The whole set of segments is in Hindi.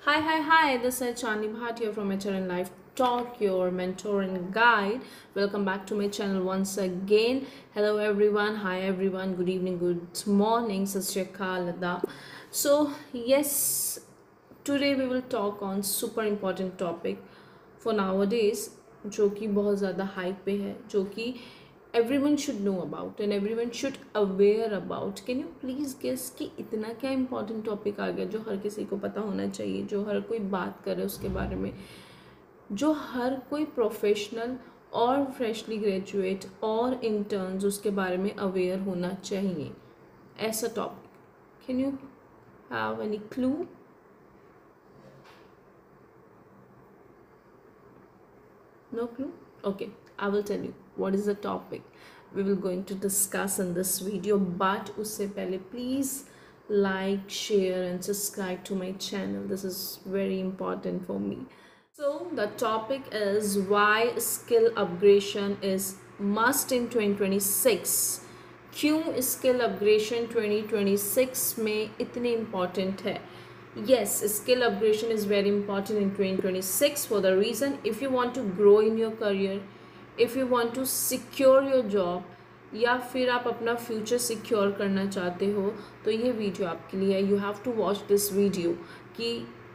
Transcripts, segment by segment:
Hi. This is Chani Bhatia from HRN Life Talk, your mentoring guide. Welcome back to my channel once again. Hello, everyone. Hi, everyone. Good evening, good morning. Sat Shri Akal, Adab. So, yes, today we will talk on super important topic for nowadays, जो कि बहुत ज़्यादा हाइप पे है, जो कि everyone should know about and everyone should aware about. Can you please guess कि इतना क्या important topic आ गया जो हर किसी को पता होना चाहिए, जो हर कोई बात करे उसके बारे में, जो हर कोई प्रोफेशनल और फ्रेशली ग्रेजुएट और इंटर्न्स उसके बारे में अवेयर होना चाहिए, ऐसा topic. Can you have any clue? No clue? Okay, I will tell you what is the topic we will going to discuss in this video. But usse pehle please like, share and subscribe to my channel. This is very important for me. So the topic is why skill upgradation is must in 2026. क्यों स्किल अपग्रेशन 2026 में इतनी इम्पॉर्टेंट है? Yes, skill upgradation is very important in 2026 for the reason if you want to grow in your career, if you want to secure your job या फिर आप अपना फ्यूचर सिक्योर करना चाहते हो तो ये वीडियो आपके लिए है. You have to watch this video कि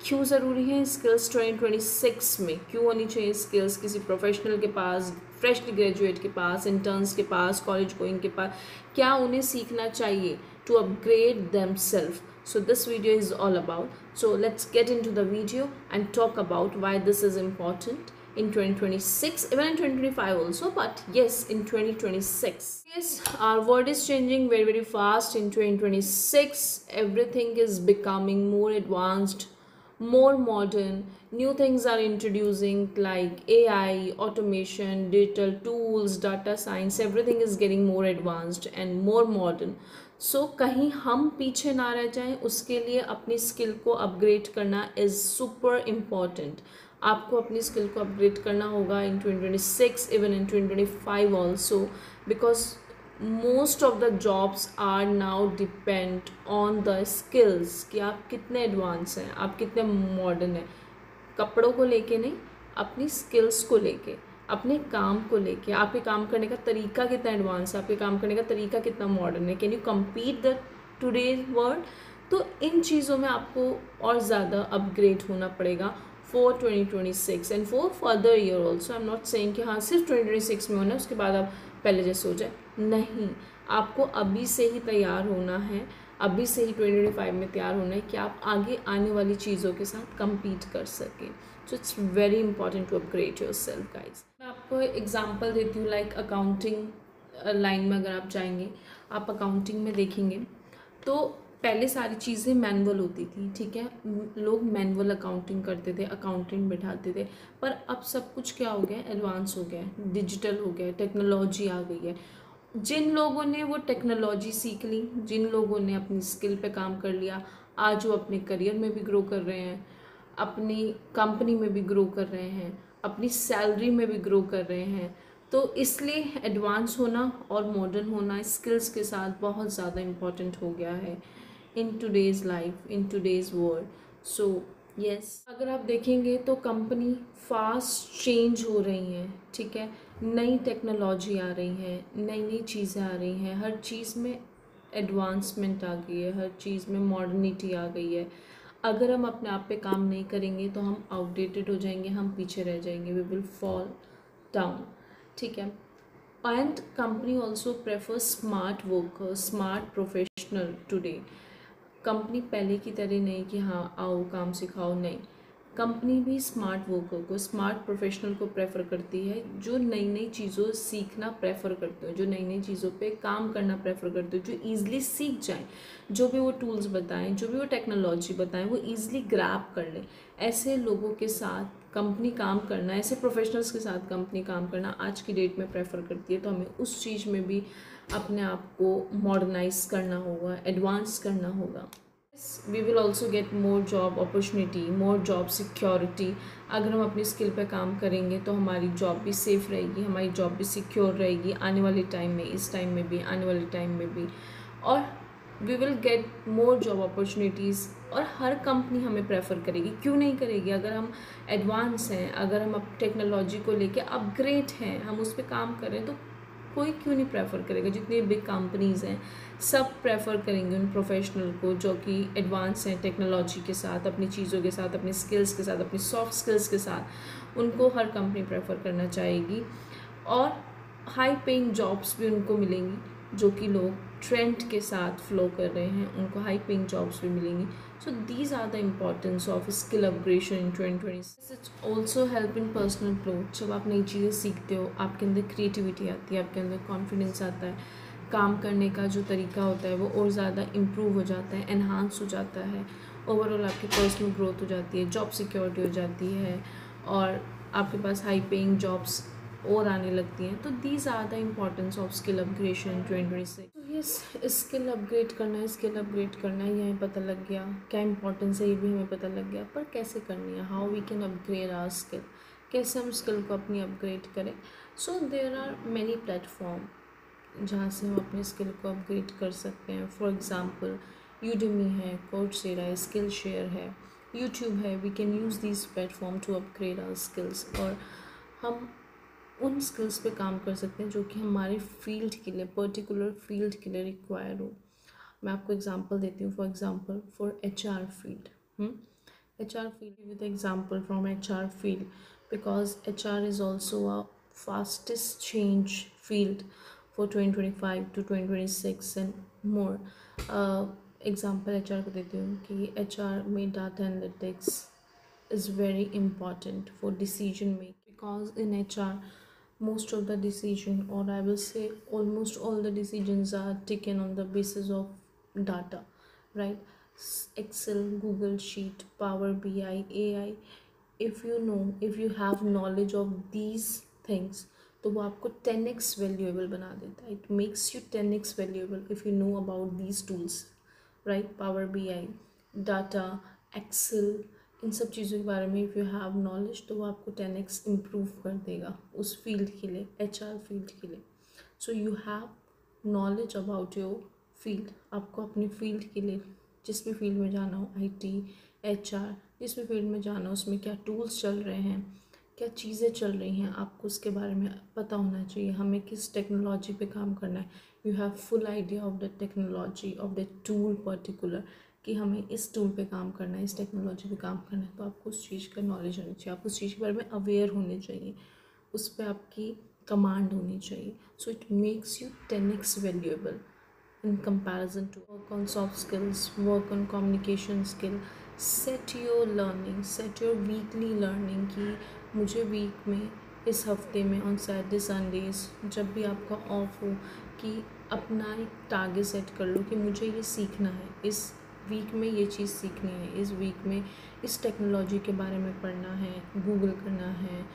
क्यों ज़रूरी है स्किल्स 2026 में, क्यों होनी चाहिए स्किल्स किसी प्रोफेशनल के पास, फ्रेशली ग्रेजुएट के पास, इंटर्न्स के पास, कॉलेज गोइंग के पास, क्या उन्हें सीखना चाहिए to upgrade themselves. So this video is all about. So let's get into the video and talk about why this is important in 2026, even in 2025 also, but yes, in 2026. Yes, our world is changing very fast in 2026. Everything is becoming more advanced, more modern. New things are introducing like AI, automation, digital tools, data science. Everything is getting more advanced and more modern. सो कहीं हम पीछे ना रह जाएं, उसके लिए अपनी स्किल को अपग्रेड करना इज़ सुपर इम्पॉर्टेंट. आपको अपनी स्किल को अपग्रेड करना होगा in 2026, even in 2025 also, because most of the jobs are now depend on the skills कि आप कितने एडवांस हैं, आप कितने मॉडर्न हैं. कपड़ों को लेके नहीं, अपनी स्किल्स को लेके, अपने काम को लेके, आपके काम करने का तरीका कितना एडवांस है, आपके काम करने का तरीका कितना मॉडर्न है, can you compete the today's world. तो इन चीज़ों में आपको और ज़्यादा अपग्रेड होना पड़ेगा for 2026 and for further year also. I am not saying कि हाँ सिर्फ 2026 में होना है उसके बाद आप पहले जैसे हो जाए, नहीं. आपको अभी से ही तैयार होना है, अभी से ही 2025 में तैयार होना है कि आप आगे आने वाली चीज़ों के साथ कम्पीट कर सकें. So it's very important to upgrade yourself guys. मैं आपको एग्जांपल देती हूँ. लाइक अकाउंटिंग लाइन में अगर आप जाएंगे, आप अकाउंटिंग में देखेंगे तो पहले सारी चीज़ें मैनुअल होती थी, ठीक है. लोग मैनुअल अकाउंटिंग करते थे, अकाउंटेंट बिठाते थे. पर अब सब कुछ क्या हो गया, एडवांस हो गया, डिजिटल हो गया, टेक्नोलॉजी आ गई है. जिन लोगों ने वो टेक्नोलॉजी सीख ली, जिन लोगों ने अपनी स्किल पे काम कर लिया, आज वो अपने करियर में भी ग्रो कर रहे हैं, अपनी कंपनी में भी ग्रो कर रहे हैं, अपनी सैलरी में भी ग्रो कर रहे हैं. तो इसलिए एडवांस होना और मॉडर्न होना स्किल्स के साथ बहुत ज़्यादा इम्पॉर्टेंट हो गया है in today's life, in today's world. So yes, अगर आप देखेंगे तो कंपनी फास्ट चेंज हो रही हैं, ठीक है. नई टेक्नोलॉजी आ रही है, नई नई चीज़ें आ रही हैं, हर चीज़ में एडवांसमेंट आ गई है, हर चीज़ में मॉडर्निटी आ गई है. अगर हम अपने आप पे काम नहीं करेंगे तो हम आउटडेटेड हो जाएंगे, हम पीछे रह जाएंगे, वी विल फॉल डाउन, ठीक है. And company also prefer smart worker, smart professional today. Company पहले की तरह नहीं कि हाँ आओ काम सिखाओ, नहीं. कंपनी भी स्मार्ट वर्कर को, स्मार्ट प्रोफेशनल को प्रेफर करती है, जो नई नई चीज़ों सीखना प्रेफर करते हो, जो नई नई चीज़ों पे काम करना प्रेफर करते हो, जो ईज़िली सीख जाएं, जो भी वो टूल्स बताएं, जो भी वो टेक्नोलॉजी बताएं, वो ईज़िली ग्रैब कर लें. ऐसे लोगों के साथ कंपनी काम करना, ऐसे प्रोफेशनल्स के साथ कंपनी काम करना आज की डेट में प्रेफर करती है. तो हमें उस चीज़ में भी अपने आप को मॉडर्नाइज करना होगा, एडवांस करना होगा. We will also get more job opportunity, more job security. अगर हम अपनी स्किल पे काम करेंगे तो हमारी जॉब भी सेफ़ रहेगी, हमारी जॉब भी सिक्योर रहेगी आने वाले टाइम में, इस टाइम में भी, आने वाले टाइम में भी. और we will get more job opportunities, और हर कंपनी हमें प्रेफर करेगी, क्यों नहीं करेगी? अगर हम एडवांस हैं, अगर हम अब टेक्नोलॉजी को लेके अपग्रेड हैं, हम उस पर काम करें, तो कोई क्यों नहीं प्रेफर करेगा? जितनी बिग कंपनीज़ हैं सब प्रेफर करेंगे उन प्रोफेशनल को जो कि एडवांस हैं टेक्नोलॉजी के साथ, अपनी चीज़ों के साथ, अपनी स्किल्स के साथ, अपनी सॉफ्ट स्किल्स के साथ। उनको हर कंपनी प्रेफर करना चाहेगी, और हाई पेइंग जॉब्स भी उनको मिलेंगी, जो कि लोग ट्रेंड के साथ फ्लो कर रहे हैं, उनको हाई पेइंग जॉब्स भी मिलेंगी। So these are the importance of skill upgradation in 2026। It's also help in personal growth. जब आप नई चीज़ें सीखते हो, आपके अंदर क्रिएटिविटी आती है, आपके अंदर कॉन्फिडेंस आता है, काम करने का जो तरीका होता है वो और ज़्यादा इम्प्रूव हो जाता है, एनहांस हो जाता है। ओवरऑल आपकी पर्सनल ग्रोथ हो जाती है, जॉब सिक्योरिटी हो जाती है, और आपके पास हाई पेइंग जॉब्स और आने लगती हैं। तो these are the importance of skill upgradation 2026। तो यस, स्किल अपग्रेड करना है, स्किल अपग्रेड करना है, ये हमें पता लग गया। क्या इंपॉर्टेंस है ये भी हमें पता लग गया, पर कैसे करनी है, how we can upgrade our skill, कैसे हम स्किल को अपनी अपग्रेड करें। So there are many platform जहाँ से हम अपने स्किल को अपग्रेड कर सकते हैं। फॉर एग्ज़ाम्पल यूडेमी है, कोर्सेरा है, स्किल शेयर है, यूट्यूब है। We can use this platform to upgrade our skills, और हम उन स्किल्स पे काम कर सकते हैं जो कि हमारे फील्ड के लिए, पर्टिकुलर फील्ड के लिए रिक्वायर्ड हो। मैं आपको एग्जांपल देती हूँ। For example for HR field, HR field with example from HR field, because HR is also a fastest change field for 2025 to 2026 and more. Example HR को देती हूँ कि HR में data analytics is very important for decision making, because in HR most of the decision, or I will say almost all the decisions, are taken on the basis of data, right? Excel, Google Sheet, Power BI, AI. If you know, if you have knowledge of these things, तो वो आपको 10x वैल्यूएबल बना देता है. It makes you 10x valuable if you know about these tools, right? Power BI, data, excel, इन सब चीज़ों के बारे में इफ़ यू हैव नॉलेज, तो वो आपको 10x इम्प्रूव कर देगा उस फील्ड के लिए, HR फील्ड के लिए. So you have knowledge about your field. आपको अपनी फील्ड के लिए, जिस भी फील्ड में जाना हो, IT, HR, जिस भी फील्ड में जाना हो, उसमें क्या टूल्स चल रहे हैं, क्या चीज़ें चल रही हैं, आपको उसके बारे में पता होना चाहिए. हमें किस टेक्नोलॉजी पे काम करना है, you have full idea of the technology of the tool particular, कि हमें इस टूल पे काम करना है, इस टेक्नोलॉजी पे काम करना है. तो आपको उस चीज़ का नॉलेज होनी चाहिए, आप उस चीज़ के बारे में अवेयर होने चाहिए, उस पर आपकी कमांड होनी चाहिए. So it makes you 10x valuable in comparison to work on soft skills, work on communication skill. Set your learning, set your weekly learning कि मुझे वीक में, इस हफ्ते में, ऑन सैटरडे संडेज, जब भी आपका ऑफ हो, कि अपना एक टारगेट सेट कर लो कि मुझे ये सीखना है, इस वीक में ये चीज़ सीखनी है, इस वीक में इस टेक्नोलॉजी के बारे में पढ़ना है, गूगल करना है,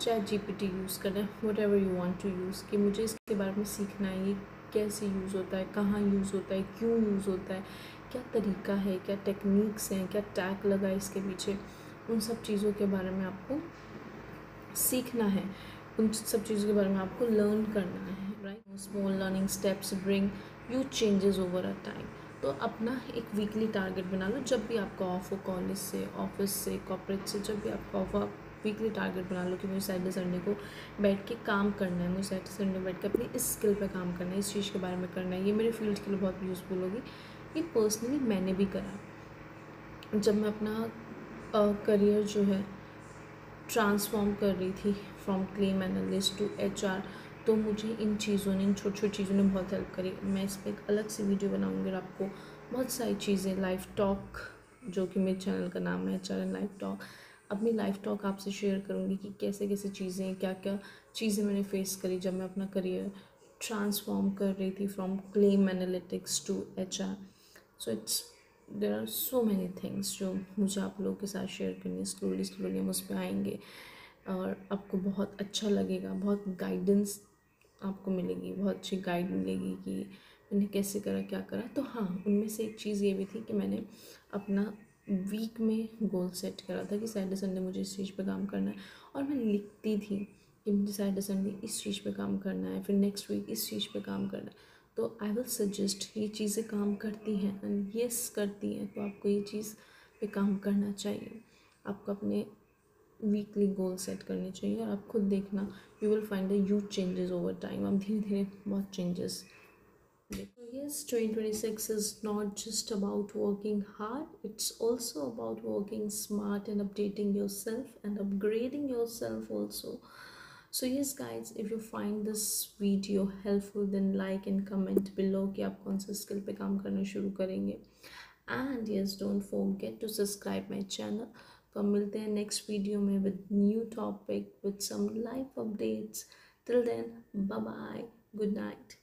ChatGPT यूज़ करना है, whatever you want to use, कि मुझे इसके बारे में सीखना है, ये कैसे यूज़ होता है, कहाँ यूज़ होता है, क्यों यूज़ होता है, क्या तरीका है, क्या टेक्निक्स हैं, क्या टैग लगा है इसके पीछे. उन सब चीज़ों के बारे में आपको सीखना है, उन सब चीज़ों के बारे में आपको लर्न करना है, right? Small learning steps bring huge changes over a time. तो अपना एक वीकली टारगेट बना लो. जब भी आपका ऑफ हो, कॉलेज से, ऑफिस से, कॉर्पोरेट से, जब भी आपका ऑफ हो, आप वीकली टारगेट बना लो कि मुझे सैटरडे संडे को बैठ के काम करना है, मुझे सैटरडे संडे बैठ के अपनी इस स्किल पे काम करना है, इस चीज़ के बारे में करना है, ये मेरे फील्ड के लिए बहुत यूज़फुल होगी. ये पर्सनली मैंने भी करा. जब मैं अपना करियर जो है ट्रांसफॉर्म कर रही थी from claim analyst to HR, तो मुझे इन चीज़ों ने, इन छोटी छोटी चीज़ों ने बहुत हेल्प करी. मैं इस पर एक अलग से वीडियो बनाऊंगी और आपको बहुत सारी चीज़ें, लाइफ टॉक, जो कि मेरे चैनल का नाम है HR लाइफ टॉक, अपनी लाइफ टॉक आपसे शेयर करूँगी कि कैसे कैसे चीज़ें, क्या क्या चीज़ें मैंने फेस करी जब मैं अपना करियर ट्रांसफॉर्म कर रही थी from claim analytics to HR. So it's, there are so many things जो मुझे आप लोगों के साथ शेयर करनी है. स्लोली स्लोली हम उस पर आएंगे और आपको बहुत अच्छा लगेगा, बहुत गाइडेंस आपको मिलेगी, बहुत अच्छी गाइड मिलेगी कि मैंने कैसे करा, क्या करा. तो हाँ, उनमें से एक चीज़ ये भी थी कि मैंने अपना वीक में गोल सेट करा था कि सैटरडे संडे मुझे इस चीज़ पे काम करना है, और मैं लिखती थी कि मुझे सैटरडे संडे इस चीज़ पे काम करना है, फिर नेक्स्ट वीक इस चीज़ पे काम करना है. तो आई विल सजेस्ट ये चीज़ें काम करती हैं एंड यस करती हैं, तो आपको ये चीज़ पे काम करना चाहिए। आपको अपने वीकली गोल सेट करने चाहिए और आप खुद देखना, you will find the huge changes over time. आप धीरे धीरे बहुत चेंजेस देखो। Yes, 2026 is not just about working hard, it's also about working smart and updating yourself and upgrading yourself also. So yes guys, if you find this video helpful then like and comment below कि आप कौन सा स्किल पे काम करना शुरू करेंगे। And yes, don't forget to subscribe my channel। तो हम मिलते हैं नेक्स्ट वीडियो में with new topic with some life updates। Till then, bye bye, good night।